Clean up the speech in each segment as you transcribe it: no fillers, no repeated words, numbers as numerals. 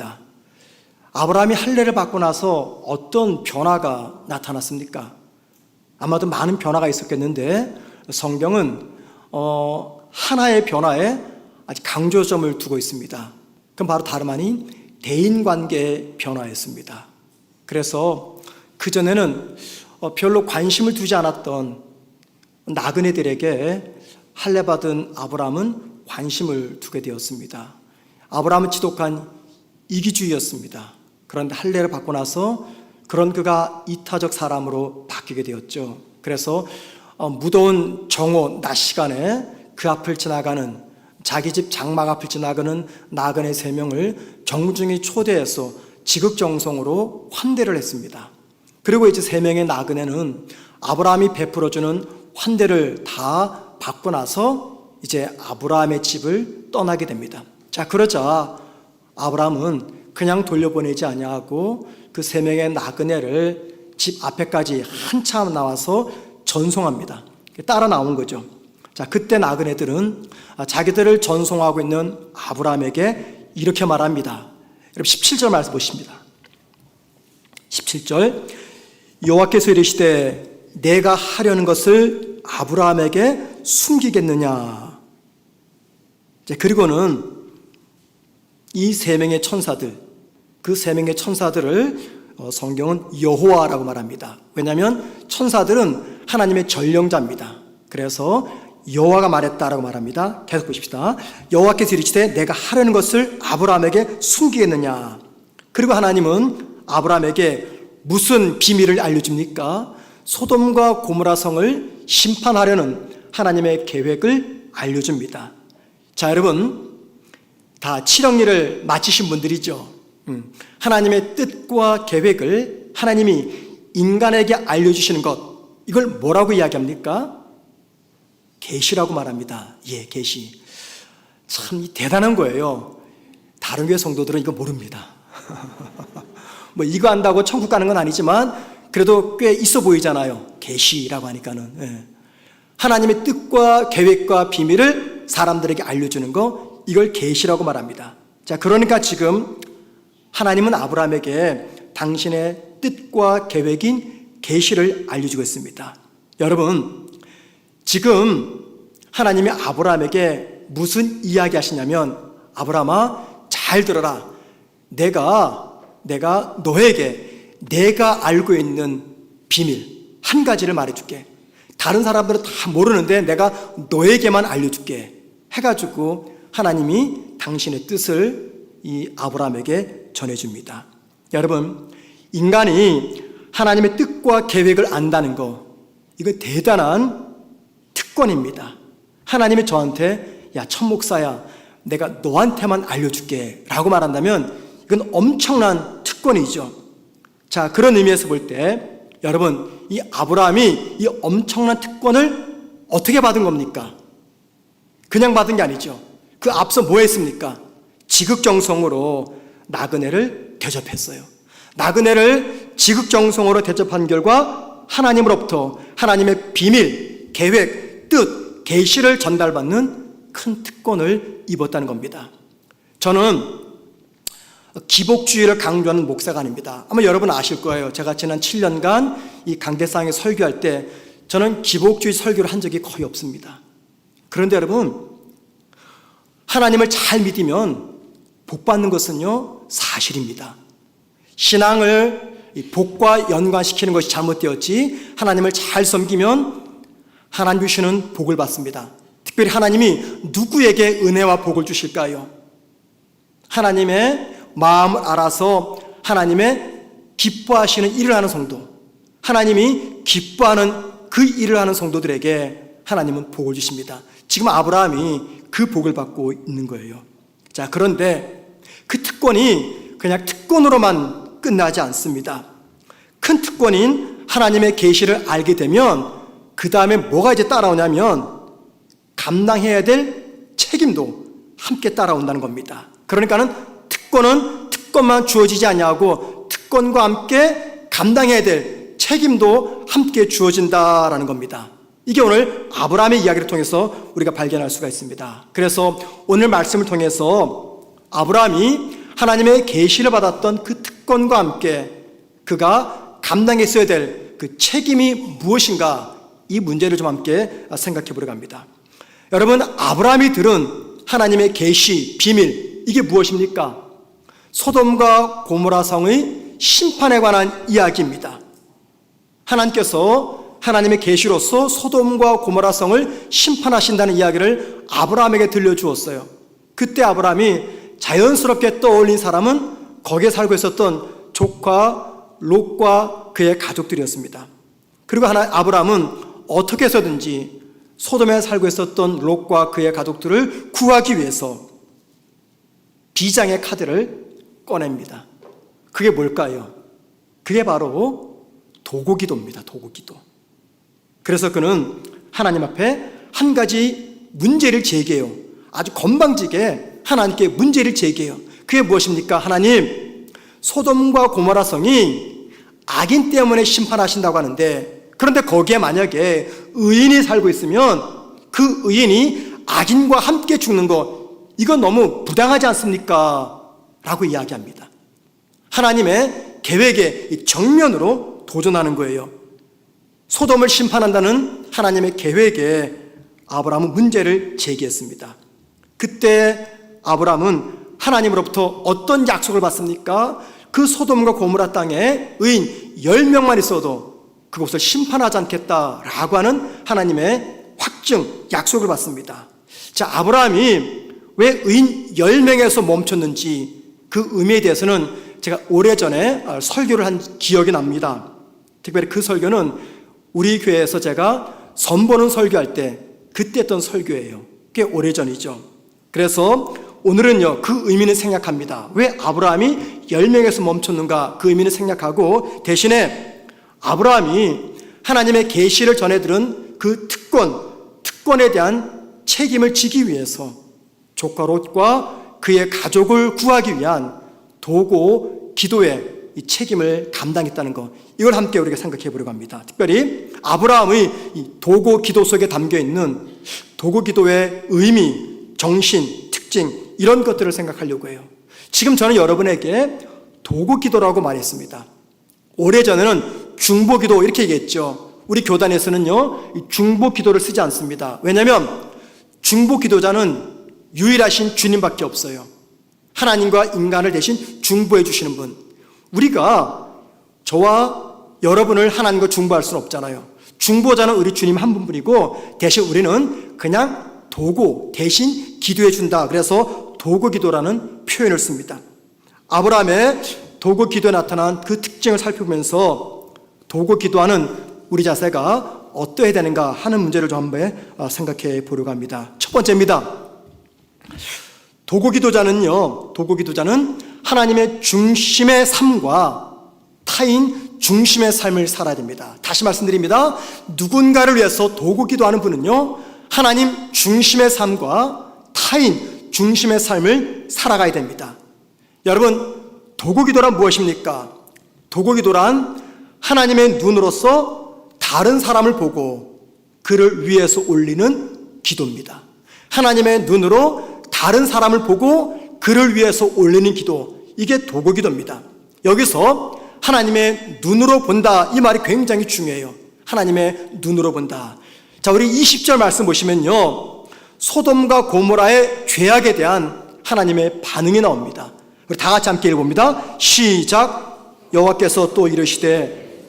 있습니다. 아브라함이 할례를 받고 나서 어떤 변화가 나타났습니까? 아마도 많은 변화가 있었겠는데 성경은 하나의 변화에 아주 강조점을 두고 있습니다. 그건 바로 다름 아닌 대인관계의 변화였습니다. 그래서 그전에는 별로 관심을 두지 않았던 나그네들에게 할례 받은 아브라함은 관심을 두게 되었습니다. 아브라함은 지독한 이기주의였습니다. 그런데 할례를 받고 나서 그런 그가 이타적 사람으로 바뀌게 되었죠. 그래서 무더운 정오 낮 시간에 그 앞을 지나가는, 자기 집 장막 앞을 지나가는 나그네 3명을 정중히 초대해서 지극정성으로 환대를 했습니다. 그리고 이제 3명의 나그네는 아브라함이 베풀어주는 환대를 다 받고 나서 이제 아브라함의 집을 떠나게 됩니다. 자, 그러자 아브라함은 그냥 돌려보내지 아니하고 그 3명의 나그네를 집 앞에까지 한참 나와서 전송합니다. 따라 나온 거죠. 자, 그때 나그네들은 자기들을 전송하고 있는 아브라함에게 이렇게 말합니다. 여러분 17절 말씀 보십니다. 17절, 여호와께서 이르시되 내가 하려는 것을 아브라함에게 숨기겠느냐. 그리고는 이 3명의 천사들, 그 3명의 천사들을 성경은 여호와라고 말합니다. 왜냐하면 천사들은 하나님의 전령자입니다. 그래서 여호와가 말했다라고 말합니다. 계속 보십시다. 여호와께서 이르시되 내가 하려는 것을 아브라함에게 숨기겠느냐. 그리고 하나님은 아브라함에게 무슨 비밀을 알려줍니까? 소돔과 고모라 성을 심판하려는 하나님의 계획을 알려줍니다. 자, 여러분 다 칠영리를 마치신 분들이죠. 하나님의 뜻과 계획을 하나님이 인간에게 알려주시는 것, 이걸 뭐라고 이야기합니까? 계시라고 말합니다. 예, 계시. 참 대단한 거예요. 다른 교회 성도들은 이거 모릅니다. 뭐 이거 안다고 천국 가는 건 아니지만 그래도 꽤 있어 보이잖아요. 계시라고 하니까는. 예. 하나님의 뜻과 계획과 비밀을 사람들에게 알려주는 거, 이걸 계시라고 말합니다. 자, 그러니까 지금 하나님은 아브라함에게 당신의 뜻과 계획인 계시를 알려주고 있습니다. 여러분, 지금 하나님이 아브라함에게 무슨 이야기 하시냐면, 아브라함아 잘 들어라. 내가 너에게 내가 알고 있는 비밀 한 가지를 말해줄게. 다른 사람들은 다 모르는데 내가 너에게만 알려줄게 해가지고 하나님이 당신의 뜻을 이 아브라함에게 전해줍니다. 여러분, 인간이 하나님의 뜻과 계획을 안다는 거, 이거 대단한 특권입니다. 하나님이 저한테 야, 천목사야, 내가 너한테만 알려줄게 라고 말한다면 이건 엄청난 특권이죠. 자, 그런 의미에서 볼 때 여러분, 이 아브라함이 이 엄청난 특권을 어떻게 받은 겁니까? 그냥 받은 게 아니죠. 그 앞서 뭐 했습니까? 지극정성으로 나그네를 대접했어요. 나그네를 지극정성으로 대접한 결과 하나님으로부터 하나님의 비밀, 계획, 뜻, 계시를 전달받는 큰 특권을 입었다는 겁니다. 저는 기복주의를 강조하는 목사가 아닙니다. 아마 여러분 아실 거예요. 제가 지난 7년간 이 강대상에 설교할 때 저는 기복주의 설교를 한 적이 거의 없습니다. 그런데 여러분, 하나님을 잘 믿으면 복 받는 것은요, 사실입니다. 신앙을 복과 연관시키는 것이 잘못되었지, 하나님을 잘 섬기면 하나님 주시는 복을 받습니다. 특별히 하나님이 누구에게 은혜와 복을 주실까요? 하나님의 마음을 알아서 하나님의 기뻐하시는 일을 하는 성도, 하나님이 기뻐하는 그 일을 하는 성도들에게 하나님은 복을 주십니다. 지금 아브라함이 그 복을 받고 있는 거예요. 자, 그런데 그 특권이 그냥 특권으로만 끝나지 않습니다. 큰 특권인 하나님의 계시를 알게 되면 그 다음에 뭐가 이제 따라오냐면 감당해야 될 책임도 함께 따라온다는 겁니다. 그러니까는 특권은 특권만 주어지지 않냐고 특권과 함께 감당해야 될 책임도 함께 주어진다라는 겁니다. 이게 오늘 아브라함의 이야기를 통해서 우리가 발견할 수가 있습니다. 그래서 오늘 말씀을 통해서 아브라함이 하나님의 계시를 받았던 그 특권과 함께 그가 감당했어야 될 그 책임이 무엇인가, 이 문제를 좀 함께 생각해 보려고 합니다. 여러분, 아브라함이 들은 하나님의 계시, 비밀, 이게 무엇입니까? 소돔과 고모라 성의 심판에 관한 이야기입니다. 하나님께서 하나님의 계시로서 소돔과 고모라 성을 심판하신다는 이야기를 아브라함에게 들려주었어요. 그때 아브라함이 자연스럽게 떠올린 사람은 거기에 살고 있었던 조카 롯과 그의 가족들이었습니다. 그리고 아브라함은 어떻게 해서든지 소돔에 살고 있었던 롯과 그의 가족들을 구하기 위해서 비장의 카드를 꺼냅니다. 그게 뭘까요? 그게 바로 도구기도입니다. 도구기도. 그래서 그는 하나님 앞에 한 가지 문제를 제기해요. 아주 건방지게 하나님께 문제를 제기해요. 그게 무엇입니까? 하나님, 소돔과 고모라 성이 악인 때문에 심판하신다고 하는데, 그런데 거기에 만약에 의인이 살고 있으면 그 의인이 악인과 함께 죽는 것, 이건 너무 부당하지 않습니까? 라고 이야기합니다. 하나님의 계획에 정면으로 도전하는 거예요. 소돔을 심판한다는 하나님의 계획에 아브라함은 문제를 제기했습니다. 그때 아브라함은 하나님으로부터 어떤 약속을 받습니까? 그 소돔과 고모라 땅에 의인 10명만 있어도 그곳을 심판하지 않겠다라고 하는 하나님의 확증, 약속을 받습니다. 자, 아브라함이 왜 의인 10명에서 멈췄는지 그 의미에 대해서는 제가 오래전에 설교를 한 기억이 납니다. 특별히 그 설교는 우리 교회에서 제가 선보는 설교할 때 그때 했던 설교예요. 꽤 오래전이죠. 그래서 오늘은요, 그 의미는 생략합니다. 왜 아브라함이 10명에서 멈췄는가, 그 의미는 생략하고 대신에 아브라함이 하나님의 계시를 전해들은 그 특권에 대한 책임을 지기 위해서 조카 롯과 그의 가족을 구하기 위한 도고 기도의 이 책임을 감당했다는 것, 이걸 함께 우리가 생각해 보려고 합니다. 특별히 아브라함의 이 도고 기도 속에 담겨 있는 도고 기도의 의미, 정신, 특징, 이런 것들을 생각하려고 해요. 지금 저는 여러분에게 도고 기도라고 말했습니다. 오래전에는 중보 기도 이렇게 얘기했죠. 우리 교단에서는요, 중보 기도를 쓰지 않습니다. 왜냐하면 중보 기도자는 유일하신 주님밖에 없어요. 하나님과 인간을 대신 중보해 주시는 분. 우리가 저와 여러분을 하나님과 중보할 수는 없잖아요. 중보자는 우리 주님 한 분뿐이고 대신 우리는 그냥 도구, 대신 기도해 준다. 그래서 도구 기도라는 표현을 씁니다. 아브라함의 도구 기도에 나타난 그 특징을 살펴보면서 도구 기도하는 우리 자세가 어떠해야 되는가 하는 문제를 좀 한번 생각해 보려고 합니다. 첫 번째입니다. 도구 기도자는 하나님의 중심의 삶과 타인 중심의 삶을 살아야 됩니다. 다시 말씀드립니다. 누군가를 위해서 도구 기도하는 분은요, 하나님 중심의 삶과 타인 중심의 삶을 살아가야 됩니다. 여러분, 도구 기도란 무엇입니까? 도구 기도란 하나님의 눈으로서 다른 사람을 보고 그를 위해서 올리는 기도입니다. 하나님의 눈으로 다른 사람을 보고 그를 위해서 올리는 기도, 이게 도구 기도입니다. 여기서 하나님의 눈으로 본다, 이 말이 굉장히 중요해요. 하나님의 눈으로 본다. 자, 우리 20절 말씀 보시면요, 소돔과 고모라의 죄악에 대한 하나님의 반응이 나옵니다. 우리 다 같이 함께 읽어봅니다. 시작. 여호와께서 또 이르시되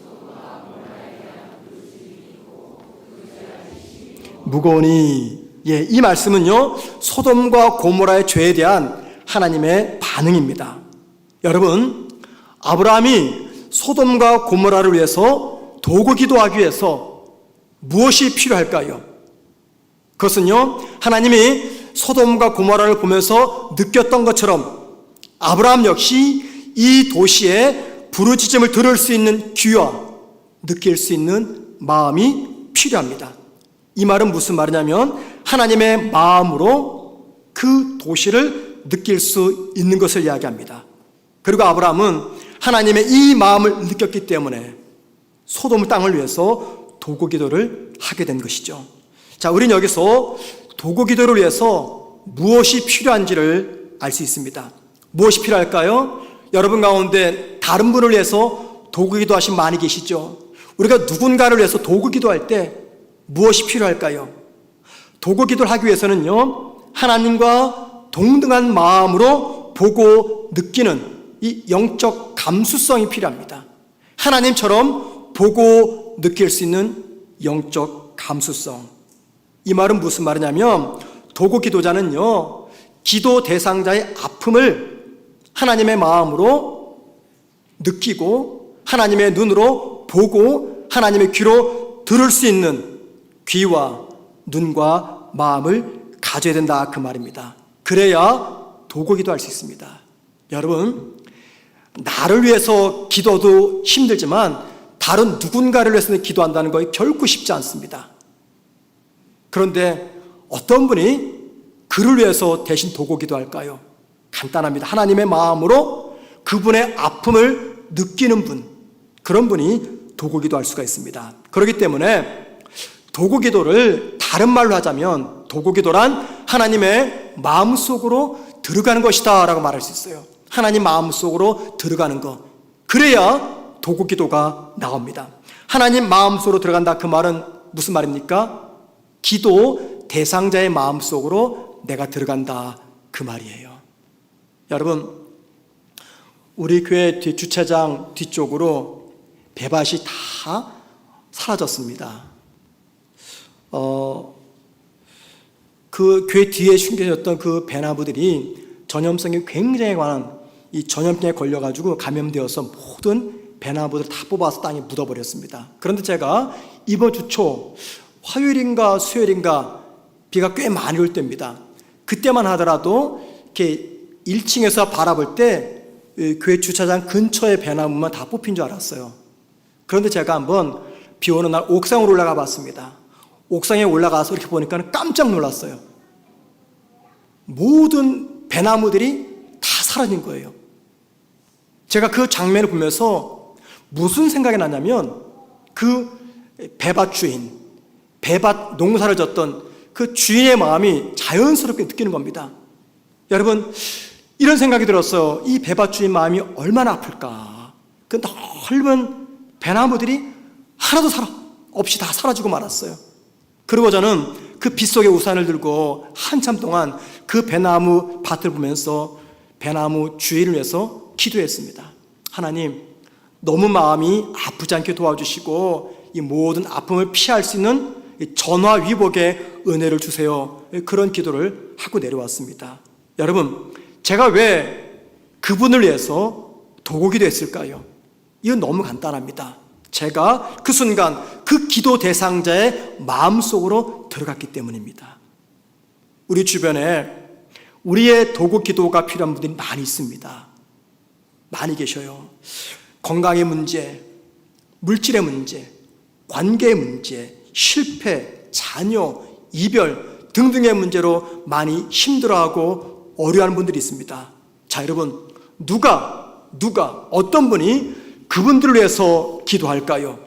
무거우니. 예, 이 말씀은요, 소돔과 고모라의 죄에 대한 하나님의 반응입니다. 여러분, 아브라함이 소돔과 고모라를 위해서 도구 기도하기 위해서 무엇이 필요할까요? 그것은요, 하나님이 소돔과 고모라를 보면서 느꼈던 것처럼 아브라함 역시 이 도시의 부르짖음을 들을 수 있는 귀와 느낄 수 있는 마음이 필요합니다. 이 말은 무슨 말이냐면 하나님의 마음으로 그 도시를 느낄 수 있는 것을 이야기합니다. 그리고 아브라함은 하나님의 이 마음을 느꼈기 때문에 소돔 땅을 위해서 도구 기도를 하게 된 것이죠. 자, 우리는 여기서 도구 기도를 위해서 무엇이 필요한지를 알 수 있습니다. 무엇이 필요할까요? 여러분 가운데 다른 분을 위해서 도구 기도하신 많이 계시죠? 우리가 누군가를 위해서 도구 기도할 때 무엇이 필요할까요? 도구 기도를 하기 위해서는요, 하나님과 동등한 마음으로 보고 느끼는 이 영적 감수성이 필요합니다. 하나님처럼 보고 느낄 수 있는 영적 감수성. 이 말은 무슨 말이냐면, 도구 기도자는요, 기도 대상자의 아픔을 하나님의 마음으로 느끼고 하나님의 눈으로 보고 하나님의 귀로 들을 수 있는 귀와 눈과 마음을 가져야 된다, 그 말입니다. 그래야 도구 기도할 수 있습니다. 여러분, 나를 위해서 기도도 힘들지만 다른 누군가를 위해서는 기도한다는 거 결코 쉽지 않습니다. 그런데 어떤 분이 그를 위해서 대신 도구 기도할까요? 간단합니다. 하나님의 마음으로 그분의 아픔을 느끼는 분, 그런 분이 도구 기도할 수가 있습니다. 그렇기 때문에 도구 기도를 다른 말로 하자면, 도구 기도란 하나님의 마음속으로 들어가는 것이다 라고 말할 수 있어요. 하나님 마음속으로 들어가는 것, 그래야 도구 기도가 나옵니다. 하나님 마음속으로 들어간다, 그 말은 무슨 말입니까? 기도 대상자의 마음속으로 내가 들어간다, 그 말이에요. 여러분, 우리 교회 주차장 뒤쪽으로 배밭이 다 사라졌습니다. 그 교회 뒤에 숨겨졌던 그 배나무들이 전염성이 굉장히 강한 이 전염병에 걸려가지고 감염되어서 모든 배나무들을 다 뽑아서 땅에 묻어버렸습니다. 그런데 제가 이번 주 초 화요일인가 수요일인가 비가 꽤 많이 올 때입니다. 그때만 하더라도 이렇게 1층에서 바라볼 때 교회 주차장 근처의 배나무만 다 뽑힌 줄 알았어요. 그런데 제가 한번 비 오는 날 옥상으로 올라가 봤습니다. 옥상에 올라가서 이렇게 보니까 깜짝 놀랐어요. 모든 배나무들이 다 사라진 거예요. 제가 그 장면을 보면서 무슨 생각이 나냐면, 그 배밭 주인, 배밭 농사를 졌던 그 주인의 마음이 자연스럽게 느끼는 겁니다. 여러분, 이런 생각이 들었어요. 이 배밭 주인 마음이 얼마나 아플까. 그 넓은 배나무들이 하나도 없이 다 사라지고 말았어요. 그리고 저는 그 빗속에 우산을 들고 한참 동안 그 배나무 밭을 보면서 배나무 주인을 위해서 기도했습니다. 하나님, 너무 마음이 아프지 않게 도와주시고 이 모든 아픔을 피할 수 있는 전화위복의 은혜를 주세요. 그런 기도를 하고 내려왔습니다. 여러분, 제가 왜 그분을 위해서 도구기도 했을까요? 이건 너무 간단합니다. 제가 그 순간 그 기도 대상자의 마음속으로 들어갔기 때문입니다. 우리 주변에 우리의 도구 기도가 필요한 분들이 많이 있습니다. 많이 계셔요. 건강의 문제, 물질의 문제, 관계의 문제, 실패, 자녀, 이별 등등의 문제로 많이 힘들어하고 어려워하는 분들이 있습니다. 자, 여러분, 누가 어떤 분이 그분들을 위해서 기도할까요?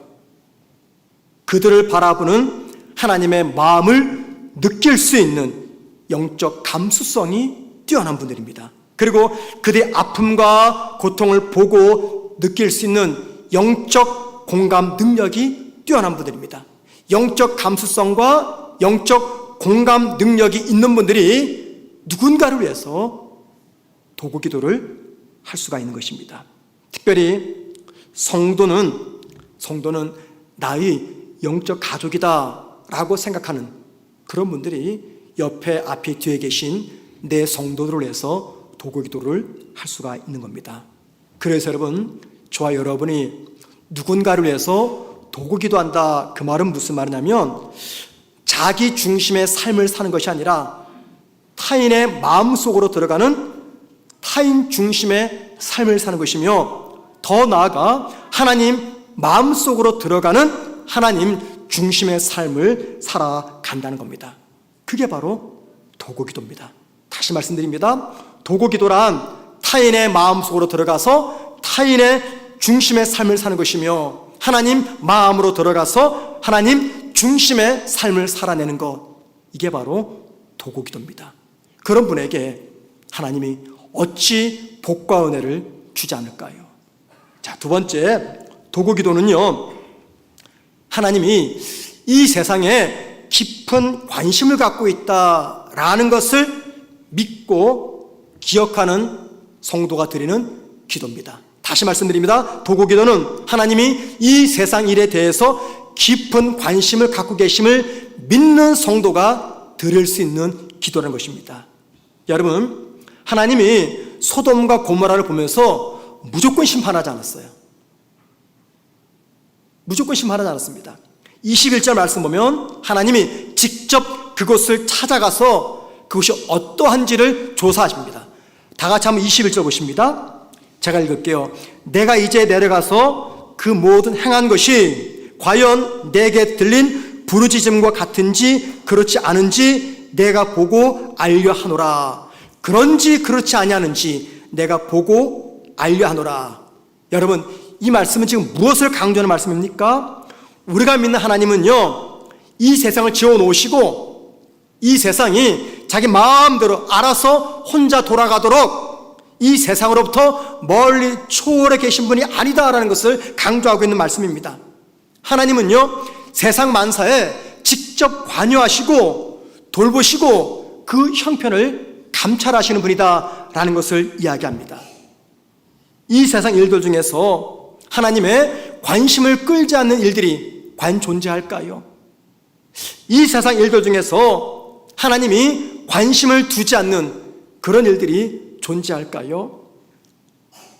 그들을 바라보는 하나님의 마음을 느낄 수 있는 영적 감수성이 뛰어난 분들입니다. 그리고 그들의 아픔과 고통을 보고 느낄 수 있는 영적 공감 능력이 뛰어난 분들입니다. 영적 감수성과 영적 공감 능력이 있는 분들이 누군가를 위해서 도구 기도를 할 수가 있는 것입니다. 특별히 성도는 나의 영적 가족이다라고 생각하는 그런 분들이 옆에, 앞에, 뒤에 계신 내 성도들을 위해서 도구 기도를 할 수가 있는 겁니다. 그래서 여러분, 저와 여러분이 누군가를 위해서 도구 기도한다, 그 말은 무슨 말이냐면, 자기 중심의 삶을 사는 것이 아니라 타인의 마음속으로 들어가는 타인 중심의 삶을 사는 것이며, 더 나아가 하나님 마음속으로 들어가는 하나님 중심의 삶을 살아간다는 겁니다. 그게 바로 도구 기도입니다. 다시 말씀드립니다. 도구 기도란 타인의 마음속으로 들어가서 타인의 중심의 삶을 사는 것이며, 하나님 마음으로 들어가서 하나님 중심의 삶을 살아내는 것, 이게 바로 도구 기도입니다. 그런 분에게 하나님이 어찌 복과 은혜를 주지 않을까요? 자, 두 번째, 도구기도는요, 하나님이 이 세상에 깊은 관심을 갖고 있다라는 것을 믿고 기억하는 성도가 드리는 기도입니다. 다시 말씀드립니다. 도구기도는 하나님이 이 세상 일에 대해서 깊은 관심을 갖고 계심을 믿는 성도가 드릴 수 있는 기도라는 것입니다. 여러분, 하나님이 소돔과 고모라를 보면서 무조건 심판하지 않았어요. 무조건 심판하지 않았습니다. 21절 말씀 보면 하나님이 직접 그곳을 찾아가서 그것이 어떠한지를 조사하십니다. 다 같이 한번 21절 보십니다. 제가 읽을게요. 내가 이제 내려가서 그 모든 행한 것이 과연 내게 들린 부르짖음과 같은지 그렇지 않은지 내가 보고 알려 하노라. 그런지 그렇지 아니하는지 내가 보고 알려 하노라. 여러분, 이 말씀은 지금 무엇을 강조하는 말씀입니까? 우리가 믿는 하나님은요, 이 세상을 지어 놓으시고 이 세상이 자기 마음대로 알아서 혼자 돌아가도록 이 세상으로부터 멀리 초월해 계신 분이 아니다라는 것을 강조하고 있는 말씀입니다. 하나님은요, 세상 만사에 직접 관여하시고 돌보시고 그 형편을 감찰하시는 분이다라는 것을 이야기합니다. 이 세상 일들 중에서 하나님의 관심을 끌지 않는 일들이 과연 존재할까요? 이 세상 일들 중에서 하나님이 관심을 두지 않는 그런 일들이 존재할까요?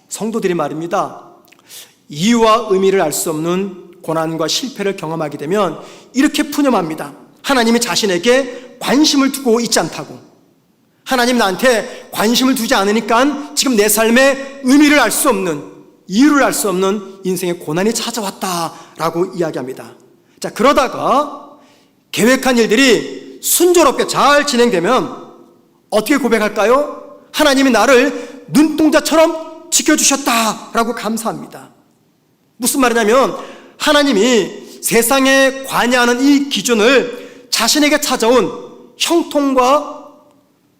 성도들이 말입니다. 이유와 의미를 알 수 없는 고난과 실패를 경험하게 되면 이렇게 푸념합니다. 하나님이 자신에게 관심을 두고 있지 않다고. 하나님 나한테 관심을 두지 않으니까 지금 내 삶의 의미를 알 수 없는, 이유를 알 수 없는 인생의 고난이 찾아왔다라고 이야기합니다. 자, 그러다가 계획한 일들이 순조롭게 잘 진행되면 어떻게 고백할까요? 하나님이 나를 눈동자처럼 지켜주셨다라고 감사합니다. 무슨 말이냐면 하나님이 세상에 관여하는 이 기준을 자신에게 찾아온 형통과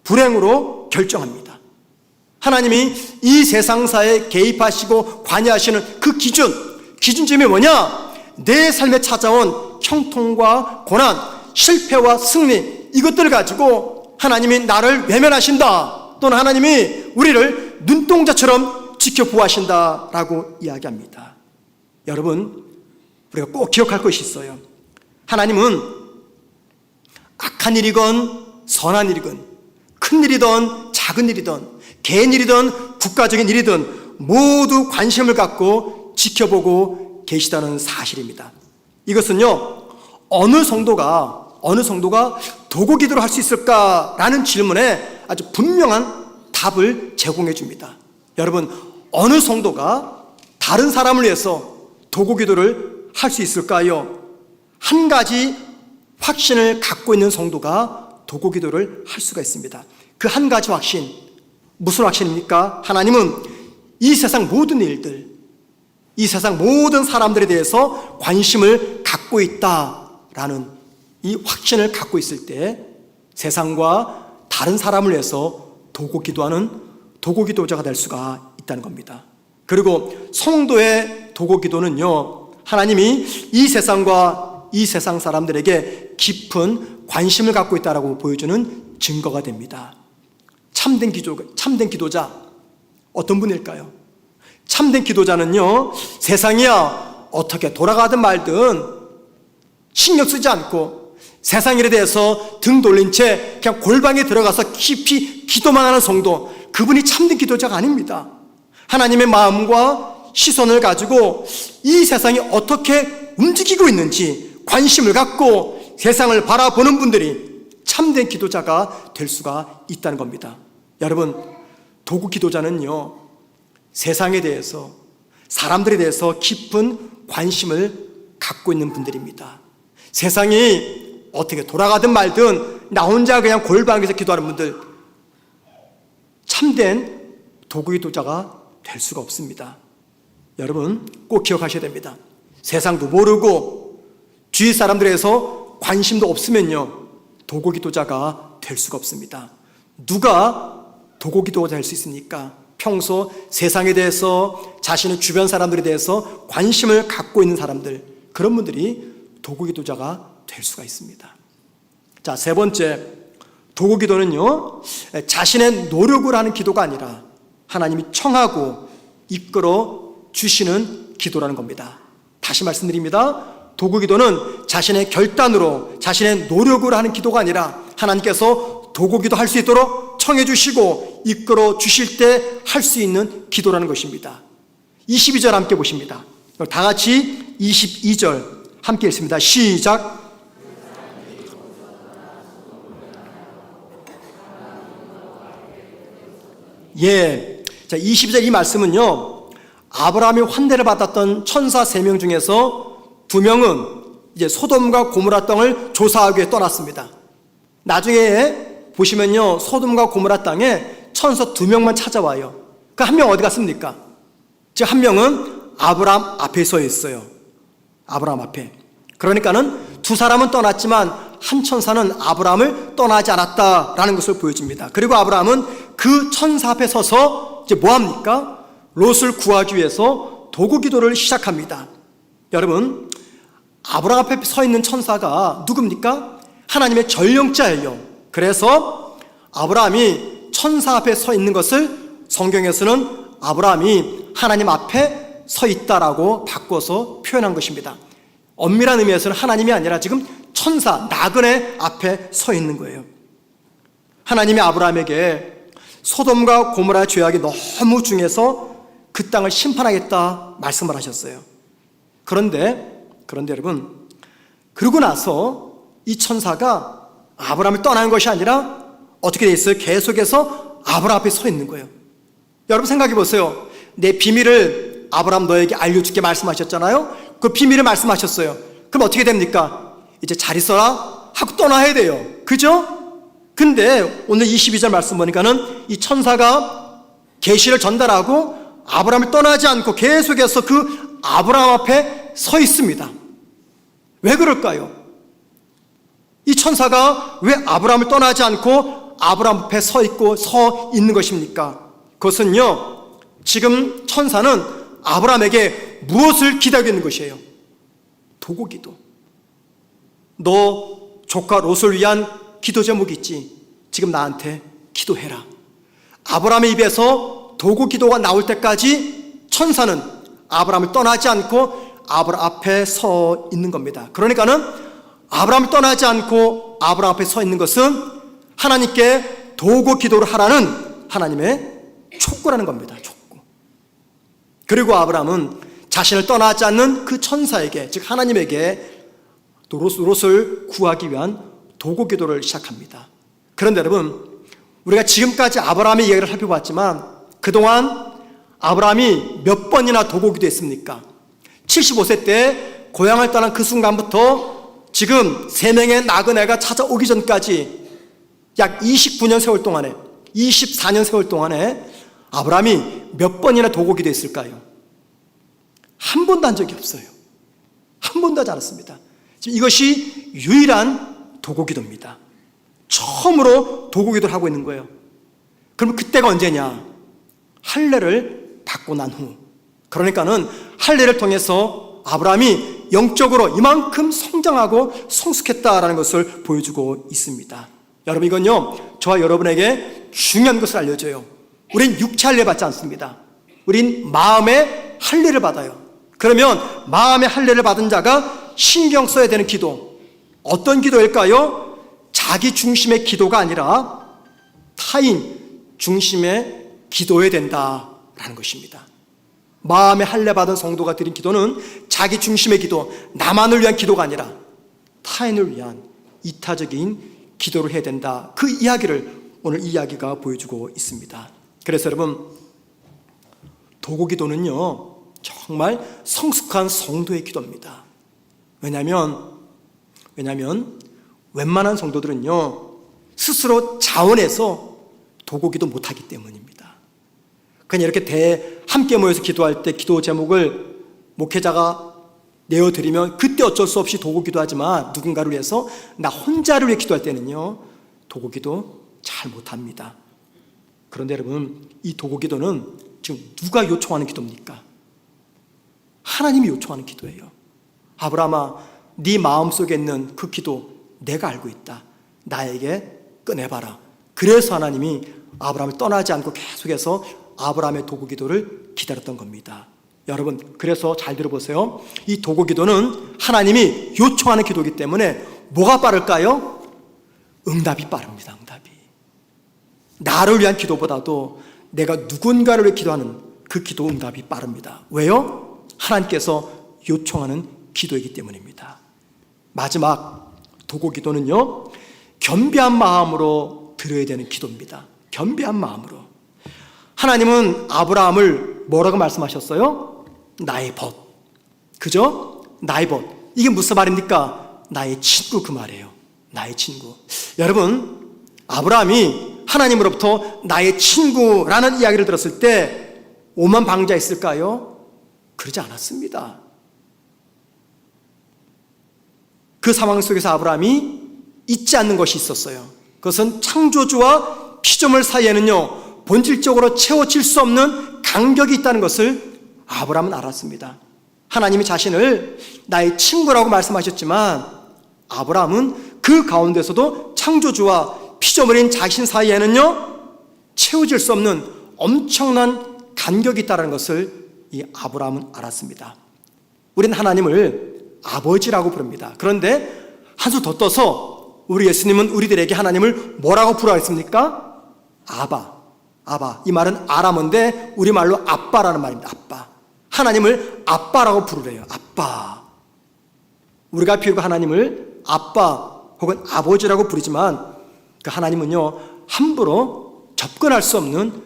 불행으로 결정합니다. 하나님이 이 세상사에 개입하시고 관여하시는 그 기준점이 뭐냐? 내 삶에 찾아온 형통과 고난, 실패와 승리, 이것들을 가지고 하나님이 나를 외면하신다, 또는 하나님이 우리를 눈동자처럼 지켜보아하신다라고 이야기합니다. 여러분, 우리가 꼭 기억할 것이 있어요. 하나님은 악한 일이건 선한 일이건 큰 일이든 작은 일이든 개인 일이든 국가적인 일이든 모두 관심을 갖고 지켜보고 계시다는 사실입니다. 이것은요, 어느 성도가 도구기도를 할 수 있을까라는 질문에 아주 분명한 답을 제공해 줍니다. 여러분, 어느 성도가 다른 사람을 위해서 도구기도를 할 수 있을까요? 한 가지 확신을 갖고 있는 성도가 도구기도를 할 수가 있습니다. 그 한 가지 확신, 무슨 확신입니까? 하나님은 이 세상 모든 일들, 이 세상 모든 사람들에 대해서 관심을 갖고 있다라는 이 확신을 갖고 있을 때 세상과 다른 사람을 위해서 도구기도하는 도구기도자가 될 수가 있다는 겁니다. 그리고 성도의 도구기도는요, 하나님이 이 세상과 이 세상 사람들에게 깊은 관심을 갖고 있다라고 보여주는 증거가 됩니다. 참된 기도자 어떤 분일까요? 참된 기도자는요, 세상이야 어떻게 돌아가든 말든 신경 쓰지 않고 세상 일에 대해서 등 돌린 채 그냥 골방에 들어가서 깊이 기도만 하는 성도, 그분이 참된 기도자가 아닙니다. 하나님의 마음과 시선을 가지고 이 세상이 어떻게 움직이고 있는지 관심을 갖고 세상을 바라보는 분들이 참된 기도자가 될 수가 있다는 겁니다. 여러분, 도구 기도자는요, 세상에 대해서, 사람들에 대해서 깊은 관심을 갖고 있는 분들입니다. 세상이 어떻게 돌아가든 말든 나 혼자 그냥 골방에서 기도하는 분들, 참된 도구 기도자가 될 수가 없습니다. 여러분, 꼭 기억하셔야 됩니다. 세상도 모르고 주위 사람들에서 관심도 없으면요, 도구 기도자가 될 수가 없습니다. 누가 도구 기도가 될 수 있으니까 평소 세상에 대해서 자신의 주변 사람들에 대해서 관심을 갖고 있는 사람들, 그런 분들이 도구 기도자가 될 수가 있습니다. 자, 세 번째, 도구 기도는요, 자신의 노력을 하는 기도가 아니라 하나님이 청하고 이끌어 주시는 기도라는 겁니다. 다시 말씀드립니다. 도구 기도는 자신의 결단으로, 자신의 노력으로 하는 기도가 아니라 하나님께서 도구 기도 할 수 있도록 청해 주시고 이끌어 주실 때 할 수 있는 기도라는 것입니다. 22절 함께 보십니다. 다 같이 22절 함께 읽습니다. 시작. 예. 자, 22절 이 말씀은요, 아브라함이 환대를 받았던 천사 3명 중에서 2명은 이제 소돔과 고모라 땅을 조사하기 위해 떠났습니다. 나중에 보시면요, 소돔과 고모라 땅에 천사 2명만 찾아와요. 그 한 명 어디 갔습니까? 즉, 한 명은 아브라함 앞에 서 있어요. 아브라함 앞에. 그러니까는 두 사람은 떠났지만 한 천사는 아브라함을 떠나지 않았다라는 것을 보여줍니다. 그리고 아브라함은 그 천사 앞에 서서 이제 뭐 합니까? 롯을 구하기 위해서 도구 기도를 시작합니다. 여러분, 아브라함 앞에 서 있는 천사가 누굽니까? 하나님의 전령자예요. 그래서 아브라함이 천사 앞에 서 있는 것을 성경에서는 아브라함이 하나님 앞에 서 있다라고 바꿔서 표현한 것입니다. 엄밀한 의미에서는 하나님이 아니라 지금 천사, 나그네 앞에 서 있는 거예요. 하나님이 아브라함에게 소돔과 고모라 죄악이 너무 중해서 그 땅을 심판하겠다 말씀을 하셨어요. 그런데 여러분, 그러고 나서 이 천사가 아브라함을 떠나는 것이 아니라 어떻게 돼 있어요? 계속해서 아브라함 앞에 서 있는 거예요. 여러분 생각해 보세요. 내 비밀을 아브라함 너에게 알려줄게 말씀하셨잖아요. 그 비밀을 말씀하셨어요. 그럼 어떻게 됩니까? 이제 잘 있어라 하고 떠나야 돼요. 그죠? 근데 오늘 22절 말씀 보니까는 이 천사가 계시를 전달하고 아브라함을 떠나지 않고 계속해서 그 아브라함 앞에 서 있습니다. 왜 그럴까요? 이 천사가 왜 아브라함을 떠나지 않고 아브라함 앞에 서 있는 것입니까? 그것은요, 지금 천사는 아브라함에게 무엇을 기다리고 있는 것이에요? 도구 기도. 너 조카 롯을 위한 기도 제목이 있지? 지금 나한테 기도해라. 아브라함의 입에서 도구 기도가 나올 때까지 천사는 아브라함을 떠나지 않고 아브라함 앞에 서 있는 겁니다. 그러니까는 아브라함을 떠나지 않고 아브라함 앞에 서 있는 것은 하나님께 도구 기도를 하라는 하나님의 촉구라는 겁니다. 촉구. 그리고 아브라함은 자신을 떠나지 않는 그 천사에게, 즉 하나님에게 롯을 구하기 위한 도구 기도를 시작합니다. 그런데 여러분, 우리가 지금까지 아브라함의 이야기를 살펴봤지만 그동안 아브라함이 몇 번이나 도구 기도했습니까? 75세 때 고향을 떠난 그 순간부터 지금 3명의 나그네가 찾아오기 전까지 약 29년 세월 동안에, 24년 세월 동안에 아브라함이 몇 번이나 도구 기도했을까요? 한 번도 한 적이 없어요. 한 번도 하지 않았습니다. 지금 이것이 유일한 도구 기도입니다. 처음으로 도구 기도를 하고 있는 거예요. 그럼 그때가 언제냐? 할례를 받고 난 후. 그러니까는 할례를 통해서 아브라함이 영적으로 이만큼 성장하고 성숙했다라는 것을 보여주고 있습니다. 여러분, 이건요, 저와 여러분에게 중요한 것을 알려줘요. 우린 육체 할례 받지 않습니다. 우린 마음의 할례를 받아요. 그러면 마음의 할례를 받은 자가 신경 써야 되는 기도, 어떤 기도일까요? 자기 중심의 기도가 아니라 타인 중심의 기도해야 된다라는 것입니다. 마음의 할례 받은 성도가 드린 기도는 자기 중심의 기도, 나만을 위한 기도가 아니라 타인을 위한 이타적인 기도를 해야 된다. 그 이야기를 오늘 이 이야기가 보여주고 있습니다. 그래서 여러분, 도구 기도는요, 정말 성숙한 성도의 기도입니다. 왜냐하면 웬만한 성도들은요, 스스로 자원해서 도구 기도 못하기 때문입니다. 그냥 이렇게 함께 모여서 기도할 때 기도 제목을 목회자가 내어드리면 그때 어쩔 수 없이 도구 기도하지만 누군가를 위해서 나 혼자를 위해 기도할 때는요, 도구 기도 잘 못합니다. 그런데 여러분, 이 도구기도는 지금 누가 요청하는 기도입니까? 하나님이 요청하는 기도예요. 아브라함아, 네 마음속에 있는 그 기도 내가 알고 있다. 나에게 꺼내봐라. 그래서 하나님이 아브라함을 떠나지 않고 계속해서 아브라함의 도구기도를 기다렸던 겁니다. 여러분, 그래서 잘 들어보세요. 이 도구기도는 하나님이 요청하는 기도이기 때문에 뭐가 빠를까요? 응답이 빠릅니다. 응답이. 나를 위한 기도보다도 내가 누군가를 위해 기도하는 그 기도 응답이 빠릅니다. 왜요? 하나님께서 요청하는 기도이기 때문입니다. 마지막 도구기도는요, 겸비한 마음으로 드려야 되는 기도입니다. 겸비한 마음으로. 하나님은 아브라함을 뭐라고 말씀하셨어요? 나의 벗. 그죠? 나의 벗. 이게 무슨 말입니까? 나의 친구, 그 말이에요. 나의 친구. 여러분, 아브라함이 하나님으로부터 나의 친구라는 이야기를 들었을 때 오만방자했을까요? 그러지 않았습니다. 그 상황 속에서 아브라함이 잊지 않는 것이 있었어요. 그것은 창조주와 피조물 사이에는요, 본질적으로 채워질 수 없는 간격이 있다는 것을 아브라함은 알았습니다. 하나님이 자신을 나의 친구라고 말씀하셨지만 아브라함은 그 가운데서도 창조주와 피조물인 자신 사이에는요, 채워질 수 없는 엄청난 간격이 있다는 것을 이 아브라함은 알았습니다. 우리는 하나님을 아버지라고 부릅니다. 그런데 한 수 더 떠서 우리 예수님은 우리들에게 하나님을 뭐라고 부르라 했습니까? 아바. 아바. 이 말은 아람어인데 우리말로 아빠라는 말입니다. 아빠. 하나님을 아빠라고 부르래요. 아빠. 우리가 비록 하나님을 아빠 혹은 아버지라고 부르지만 그 하나님은요, 함부로 접근할 수 없는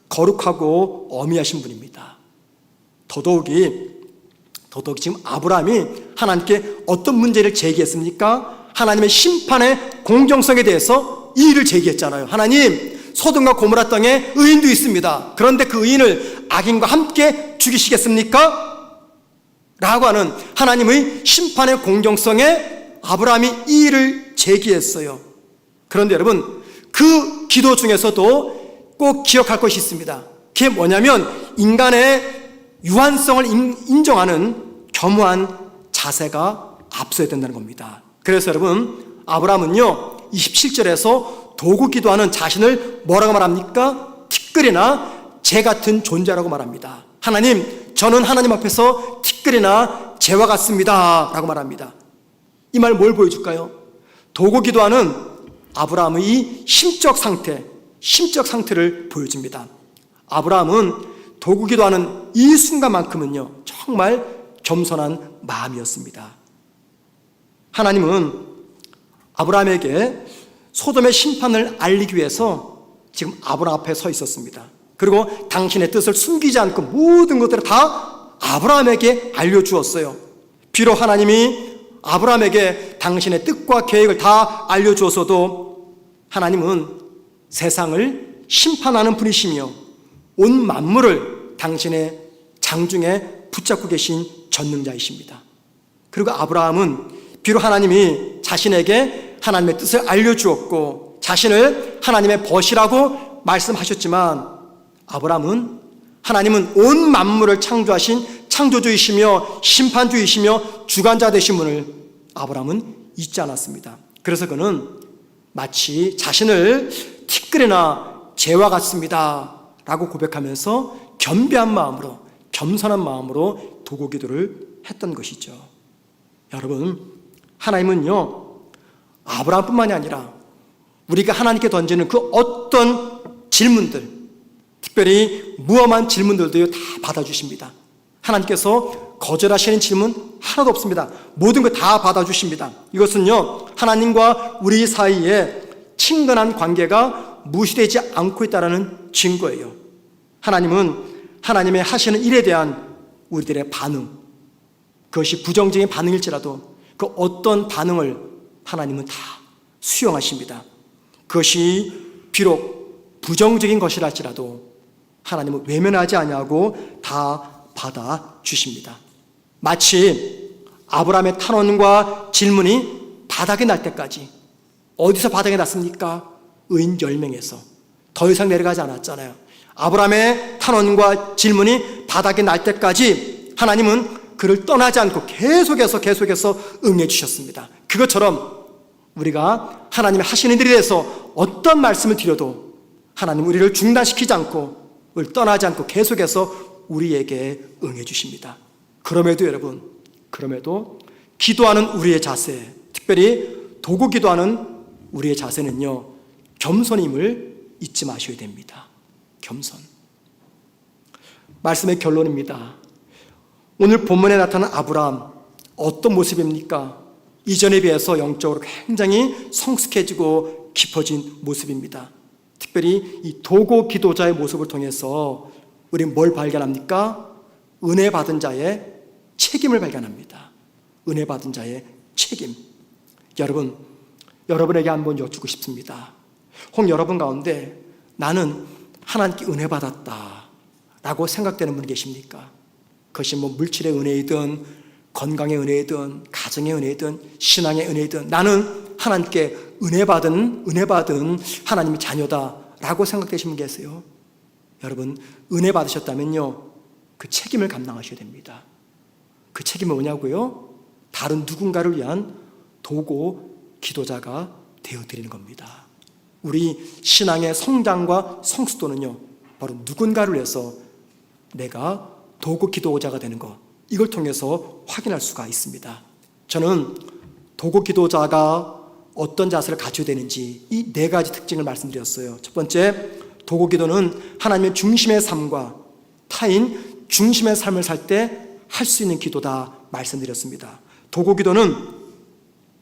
거룩하고 어미하신 분입니다. 더더욱이 지금 아브라함이 하나님께 어떤 문제를 제기했습니까? 하나님의 심판의 공정성에 대해서 이의를 제기했잖아요. 하나님, 소돔과 고모라 땅에 의인도 있습니다. 그런데 그 의인을 악인과 함께 죽이시겠습니까? 라고 하는 하나님의 심판의 공정성에 아브라함이 이의를 제기했어요. 그런데 여러분, 그 기도 중에서도 꼭 기억할 것이 있습니다. 그게 뭐냐면 인간의 유한성을 인정하는 겸허한 자세가 앞서야 된다는 겁니다. 그래서 여러분, 아브라함은요, 27절에서 도구 기도하는 자신을 뭐라고 말합니까? 티끌이나 재 같은 존재라고 말합니다. 하나님, 저는 하나님 앞에서 티끌이나 재와 같습니다 라고 말합니다. 이 말 뭘 보여줄까요? 도구 기도하는 아브라함의 심적 상태를 보여줍니다. 아브라함은 도구 기도하는 이 순간만큼은요, 정말 겸손한 마음이었습니다. 하나님은 아브라함에게 소돔의 심판을 알리기 위해서 지금 아브라함 앞에 서 있었습니다. 그리고 당신의 뜻을 숨기지 않고 모든 것들을 다 아브라함에게 알려주었어요. 비록 하나님이 아브라함에게 당신의 뜻과 계획을 다 알려주었어도 하나님은 세상을 심판하는 분이시며 온 만물을 당신의 장중에 붙잡고 계신 전능자이십니다. 그리고 아브라함은 비록 하나님이 자신에게 하나님의 뜻을 알려주었고 자신을 하나님의 벗이라고 말씀하셨지만 아브라함은 하나님은 온 만물을 창조하신 창조주이시며 심판주이시며 주관자 되신 분을 아브라함은 잊지 않았습니다. 그래서 그는 마치 자신을 티끌이나 재와 같습니다 라고 고백하면서 겸비한 마음으로, 겸손한 마음으로 도구 기도를 했던 것이죠. 여러분, 하나님은요, 아브라함뿐만이 아니라 우리가 하나님께 던지는 그 어떤 질문들, 특별히 무엄한 질문들도 다 받아주십니다. 하나님께서 거절하시는 질문 하나도 없습니다. 모든 걸 다 받아주십니다. 이것은요, 하나님과 우리 사이에 친근한 관계가 무시되지 않고 있다는 증거예요. 하나님은 하나님의 하시는 일에 대한 우리들의 반응, 그것이 부정적인 반응일지라도 그 어떤 반응을 하나님은 다 수용하십니다. 그것이 비록 부정적인 것이랄지라도 하나님은 외면하지 아니하고 다 받아주십니다. 마치 아브라함의 탄원과 질문이 바닥에 날 때까지, 어디서 바닥에 났습니까? 의인 10명에서 더 이상 내려가지 않았잖아요. 아브라함의 탄원과 질문이 바닥에 날 때까지 하나님은 그를 떠나지 않고 계속해서 응해 주셨습니다. 그것처럼 우리가 하나님의 하시는 일에 대해서 어떤 말씀을 드려도 하나님 우리를 중단시키지 않고 우리를 떠나지 않고 계속해서 우리에게 응해 주십니다. 그럼에도 여러분, 기도하는 우리의 자세, 특별히 도구 기도하는 우리의 자세는요, 겸손임을 잊지 마셔야 됩니다. 겸손. 말씀의 결론입니다. 오늘 본문에 나타난 아브라함, 어떤 모습입니까? 이전에 비해서 영적으로 굉장히 성숙해지고 깊어진 모습입니다. 특별히 이 도고 기도자의 모습을 통해서 우리는 뭘 발견합니까? 은혜 받은 자의 책임을 발견합니다. 은혜 받은 자의 책임. 여러분에게 한번 여쭙고 싶습니다. 혹 여러분 가운데 나는 하나님께 은혜 받았다 라고 생각되는 분 계십니까? 그것이 물질의 은혜이든 건강의 은혜이든 가정의 은혜이든 신앙의 은혜이든 나는 하나님께 은혜 받은 하나님의 자녀다 라고 생각되시는 분 계세요? 여러분, 은혜 받으셨다면요, 그 책임을 감당하셔야 됩니다. 그 책임은 뭐냐고요? 다른 누군가를 위한 도구 기도자가 되어드리는 겁니다. 우리 신앙의 성장과 성숙도는요, 바로 누군가를 위해서 내가 도구 기도자가 되는 것, 이걸 통해서 확인할 수가 있습니다. 저는 도구 기도자가 어떤 자세를 갖춰야 되는지 이 4가지 특징을 말씀드렸어요. 첫 번째, 도구 기도는 하나님의 중심의 삶과 타인 중심의 삶을 살 때 할 수 있는 기도다 말씀드렸습니다. 도구 기도는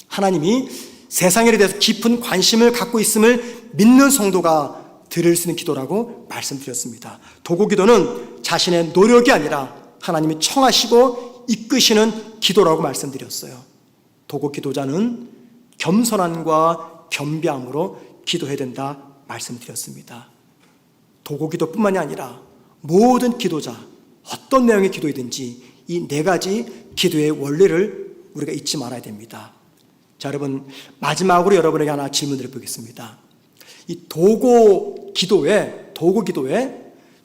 하나님이 세상에 대해서 깊은 관심을 갖고 있음을 믿는 성도가 드릴 수 있는 기도라고 말씀드렸습니다. 도구 기도는 자신의 노력이 아니라 하나님이 청하시고 이끄시는 기도라고 말씀드렸어요. 도구 기도자는 겸손함과 겸비함으로 기도해야 된다 말씀드렸습니다. 도구 기도뿐만이 아니라 모든 기도자, 어떤 내용의 기도이든지 이 4가지 기도의 원리를 우리가 잊지 말아야 됩니다. 자, 여러분, 마지막으로 여러분에게 하나 질문을 보겠습니다. 이 도구 기도의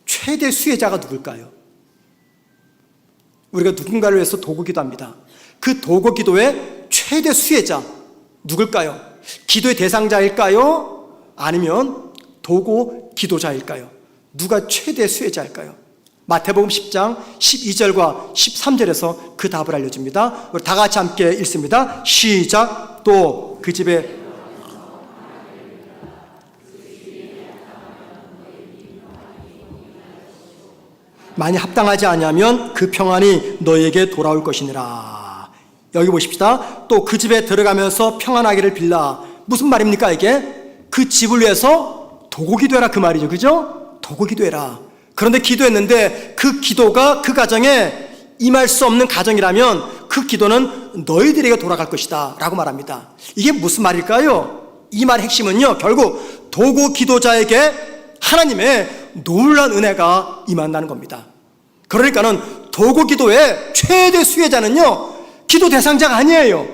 최대 수혜자가 누굴까요? 우리가 누군가를 위해서 도구 기도합니다. 그 도구 기도의 최대 수혜자 누굴까요? 기도의 대상자일까요? 아니면 도구 기도자일까요? 누가 최대 수혜자일까요? 마태복음 10장 12절과 13절에서 그 답을 알려줍니다. 우리 다 같이 함께 읽습니다. 시작. 또 그 집에 만일 합당하지 아니하면 그 평안이 너에게 돌아올 것이니라. 여기 보십시다. 또 그 집에 들어가면서 평안하기를 빌라. 무슨 말입니까 이게? 그 집을 위해서 도구 기도해라 그 말이죠. 그죠? 도구 기도해라. 그런데 기도했는데 그 기도가 그 가정에 임할 수 없는 가정이라면 그 기도는 너희들에게 돌아갈 것이다 라고 말합니다. 이게 무슨 말일까요? 이 말의 핵심은요, 결국 도구 기도자에게 하나님의 놀라운 은혜가 임한다는 겁니다. 그러니까는 도구 기도의 최대 수혜자는요, 기도 대상자가 아니에요.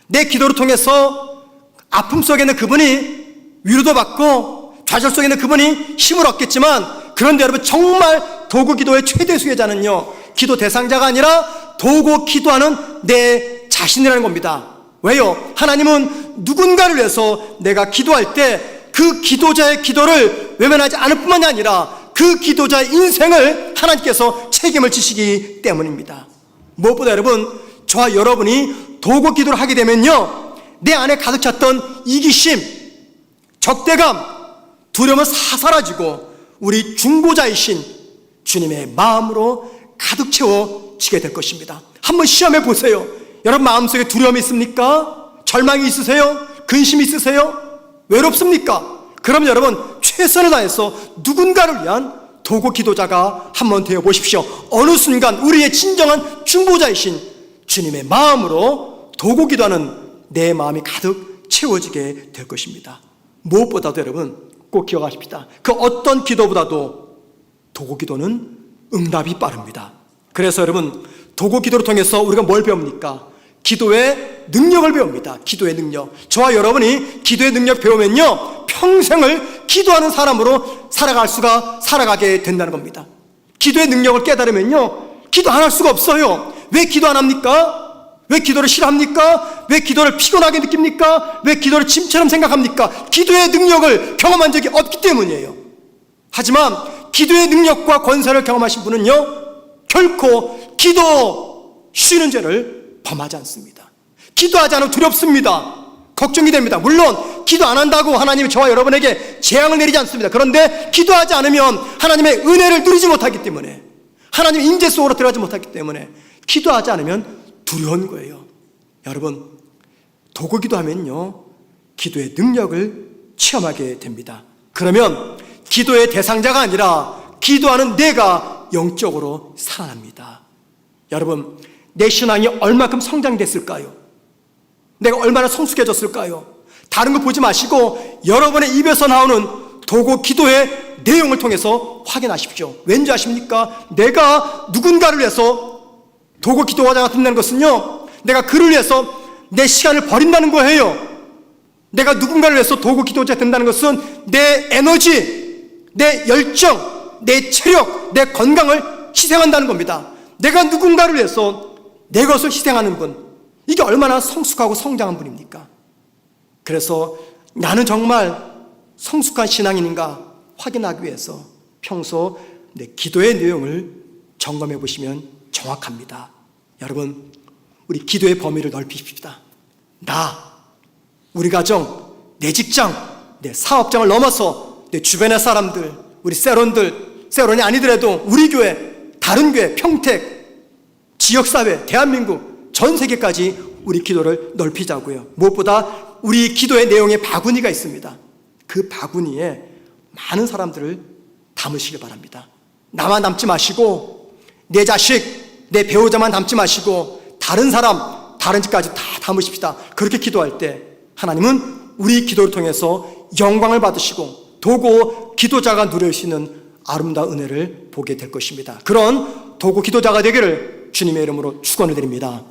내 기도를 통해서 아픔 속에 있는 그분이 위로도 받고 좌절 속에 있는 그분이 힘을 얻겠지만, 그런데 여러분, 정말 도구 기도의 최대 수혜자는요, 기도 대상자가 아니라 도구 기도하는 내 자신이라는 겁니다. 왜요? 하나님은 누군가를 위해서 내가 기도할 때 그 기도자의 기도를 외면하지 않을 뿐만이 아니라 그 기도자의 인생을 하나님께서 책임을 지시기 때문입니다. 무엇보다 여러분, 저와 여러분이 도구 기도를 하게 되면요, 내 안에 가득 찼던 이기심, 적대감, 두려움은 사라지고 우리 중보자이신 주님의 마음으로 가득 채워지게 될 것입니다. 한번 시험해 보세요. 여러분 마음속에 두려움이 있습니까? 절망이 있으세요? 근심이 있으세요? 외롭습니까? 그럼 여러분 최선을 다해서 누군가를 위한 도구 기도자가 한번 되어 보십시오. 어느 순간 우리의 진정한 중보자이신 주님의 마음으로 도구 기도하는 내 마음이 가득 채워지게 될 것입니다. 무엇보다도 여러분 꼭 기억하십시다. 그 어떤 기도보다도 도구 기도는 응답이 빠릅니다. 그래서 여러분, 도구 기도를 통해서 우리가 뭘 배웁니까? 기도의 기도의 능력을 배웁니다. 기도의 능력. 저와 여러분이 기도의 능력 배우면요, 평생을 기도하는 사람으로 살아가게 된다는 겁니다. 기도의 능력을 깨달으면요, 기도 안 할 수가 없어요. 왜 기도 안 합니까? 왜 기도를 싫어합니까? 왜 기도를 피곤하게 느낍니까? 왜 기도를 짐처럼 생각합니까? 기도의 능력을 경험한 적이 없기 때문이에요. 하지만 기도의 능력과 권세를 경험하신 분은요, 결코 기도 쉬는 죄를 범하지 않습니다. 기도하지 않으면 두렵습니다. 걱정이 됩니다. 물론 기도 안 한다고 하나님이 저와 여러분에게 재앙을 내리지 않습니다. 그런데 기도하지 않으면 하나님의 은혜를 누리지 못하기 때문에, 하나님의 임재 속으로 들어가지 못하기 때문에 기도하지 않으면 두려운 거예요. 여러분, 도구 기도하면요, 기도의 능력을 체험하게 됩니다. 그러면 기도의 대상자가 아니라 기도하는 내가 영적으로 살아납니다. 여러분, 내 신앙이 얼마큼 성장됐을까요? 내가 얼마나 성숙해졌을까요? 다른 거 보지 마시고 여러분의 입에서 나오는 도구 기도의 내용을 통해서 확인하십시오. 왠지 아십니까? 내가 누군가를 위해서 도구 기도가 된다는 것은요, 내가 그를 위해서 내 시간을 버린다는 거예요. 내가 누군가를 위해서 도구 기도자 된다는 것은 내 에너지, 내 열정, 내 체력, 내 건강을 희생한다는 겁니다. 내가 누군가를 위해서 내 것을 희생하는 분, 이게 얼마나 성숙하고 성장한 분입니까? 그래서 나는 정말 성숙한 신앙인인가 확인하기 위해서 평소 내 기도의 내용을 점검해 보시면 정확합니다. 여러분, 우리 기도의 범위를 넓히십시다. 우리 가정, 내 직장, 내 사업장을 넘어서 내 주변의 사람들, 우리 세론이 아니더라도 우리 교회, 다른 교회, 평택, 지역사회, 대한민국, 전 세계까지 우리 기도를 넓히자고요. 무엇보다 우리 기도의 내용에 바구니가 있습니다. 그 바구니에 많은 사람들을 담으시길 바랍니다. 나만 담지 마시고, 내 자식, 내 배우자만 담지 마시고, 다른 사람, 다른 집까지 다 담으십시다. 그렇게 기도할 때 하나님은 우리 기도를 통해서 영광을 받으시고 도구 기도자가 누릴 수 있는 아름다운 은혜를 보게 될 것입니다. 그런 도구 기도자가 되기를 주님의 이름으로 축원을 드립니다.